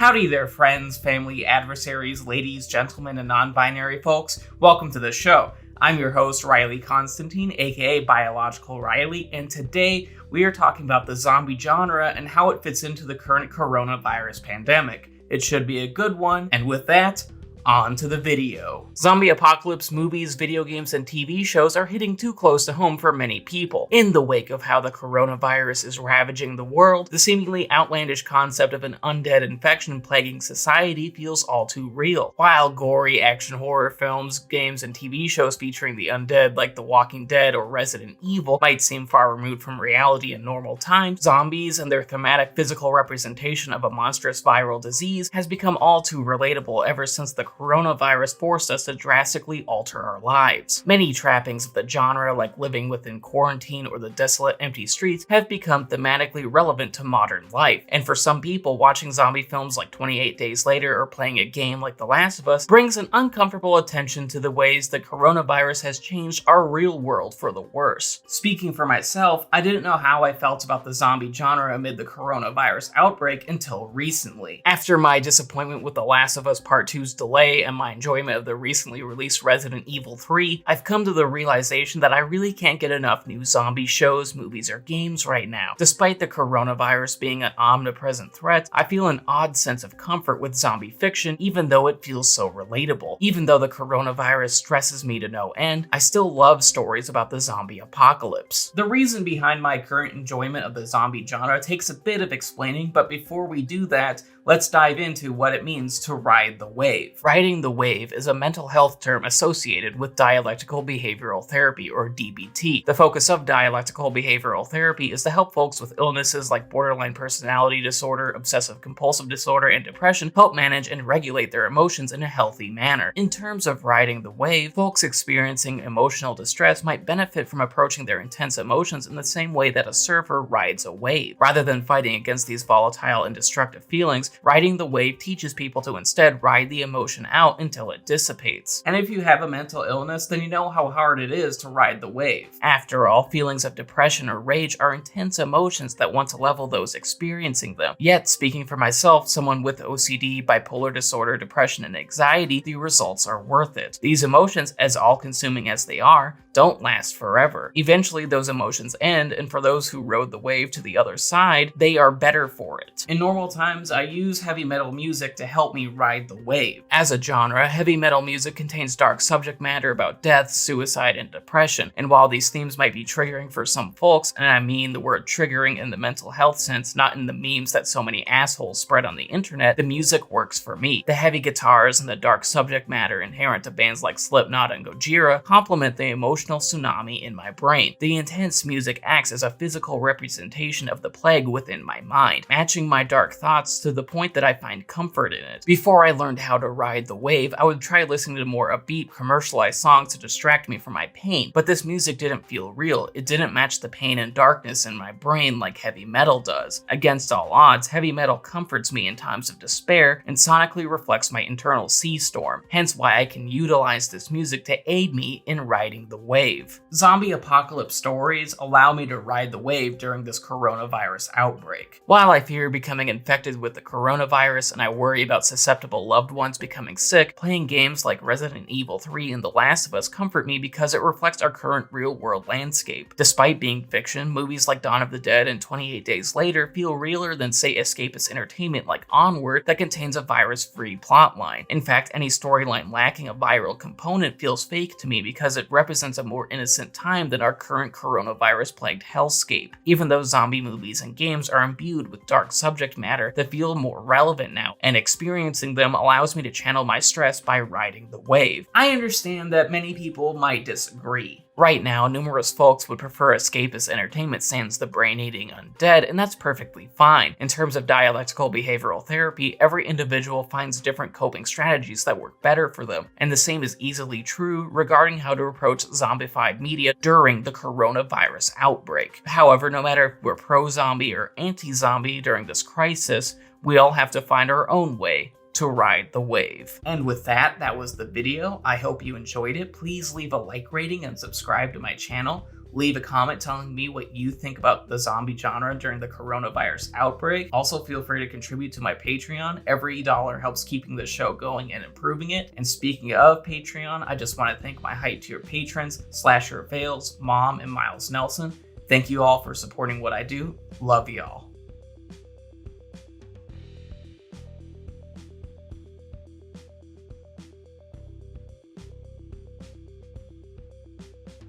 Howdy there, friends, family, adversaries, ladies, gentlemen, and non-binary folks. Welcome to the show. I'm your host, Riley Constantine, aka Biological Riley, and today we are talking about the zombie genre and how it fits into the current coronavirus pandemic. It should be a good one, and with that, on to the video. Zombie apocalypse movies, video games, and TV shows are hitting too close to home for many people. In the wake of how the coronavirus is ravaging the world, the seemingly outlandish concept of an undead infection plaguing society feels all too real. While gory action horror films, games, and TV shows featuring the undead like The Walking Dead or Resident Evil might seem far removed from reality in normal times, zombies and their thematic physical representation of a monstrous viral disease has become all too relatable ever since the coronavirus forced us to drastically alter our lives. Many trappings of the genre, like living within quarantine or the desolate, empty streets, have become thematically relevant to modern life. And for some people, watching zombie films like 28 Days Later or playing a game like The Last of Us brings an uncomfortable attention to the ways the coronavirus has changed our real world for the worse. Speaking for myself, I didn't know how I felt about the zombie genre amid the coronavirus outbreak until recently. After my disappointment with The Last of Us Part 2's delay and my enjoyment of the recently released Resident Evil 3, I've come to the realization that I really can't get enough new zombie shows, movies, or games right now. Despite the coronavirus being an omnipresent threat, I feel an odd sense of comfort with zombie fiction, even though it feels so relatable. Even though the coronavirus stresses me to no end, I still love stories about the zombie apocalypse. The reason behind my current enjoyment of the zombie genre takes a bit of explaining, but before we do that, let's dive into what it means to ride the wave. Riding the wave is a mental health term associated with dialectical behavioral therapy, or DBT. The focus of dialectical behavioral therapy is to help folks with illnesses like borderline personality disorder, obsessive compulsive disorder, and depression help manage and regulate their emotions in a healthy manner. In terms of riding the wave, folks experiencing emotional distress might benefit from approaching their intense emotions in the same way that a surfer rides a wave. Rather than fighting against these volatile and destructive feelings, riding the wave teaches people to instead ride the emotion out until it dissipates. And if you have a mental illness, then you know how hard it is to ride the wave. After all, feelings of depression or rage are intense emotions that want to level those experiencing them. Yet, speaking for myself, someone with OCD, bipolar disorder, depression, and anxiety, the results are worth it. These emotions, as all-consuming as they are, don't last forever. Eventually, those emotions end, and for those who rode the wave to the other side, they are better for it. In normal times, I use heavy metal music to help me ride the wave. As a genre, heavy metal music contains dark subject matter about death, suicide, and depression, and while these themes might be triggering for some folks, and I mean the word triggering in the mental health sense, not in the memes that so many assholes spread on the internet, the music works for me. The heavy guitars and the dark subject matter inherent to bands like Slipknot and Gojira complement the emotional tsunami in my brain. The intense music acts as a physical representation of the plague within my mind, matching my dark thoughts to the point that I find comfort in it. Before I learned how to ride the wave, I would try listening to more upbeat, commercialized songs to distract me from my pain, but this music didn't feel real. It didn't match the pain and darkness in my brain like heavy metal does. Against all odds, heavy metal comforts me in times of despair and sonically reflects my internal sea storm, hence why I can utilize this music to aid me in riding the wave. Zombie apocalypse stories allow me to ride the wave during this coronavirus outbreak. While I fear becoming infected with the coronavirus and I worry about susceptible loved ones becoming sick, playing games like Resident Evil 3 and The Last of Us comfort me because it reflects our current real-world landscape. Despite being fiction, movies like Dawn of the Dead and 28 Days Later feel realer than, say, escapist entertainment like Onward that contains a virus-free plotline. In fact, any storyline lacking a viral component feels fake to me because it represents a more innocent time than our current coronavirus-plagued hellscape, even though zombie movies and games are imbued with dark subject matter that feel more relevant now, and experiencing them allows me to channel my stress by riding the wave. I understand that many people might disagree. Right now, numerous folks would prefer escapist entertainment sans the brain-eating undead, and that's perfectly fine. In terms of dialectical behavioral therapy, every individual finds different coping strategies that work better for them, and the same is easily true regarding how to approach zombified media during the coronavirus outbreak. However, no matter if we're pro-zombie or anti-zombie during this crisis, we all have to find our own way to ride the wave. And with that, that was the video. I hope you enjoyed it. Please leave a like rating and subscribe to my channel. Leave a comment telling me what you think about the zombie genre during the coronavirus outbreak. Also, feel free to contribute to my Patreon. Every dollar helps keeping the show going and improving it. And speaking of Patreon, I just want to thank my high tier patrons, Slasher Vales, Mom, and Miles Nelson. Thank you all for supporting what I do. Love y'all.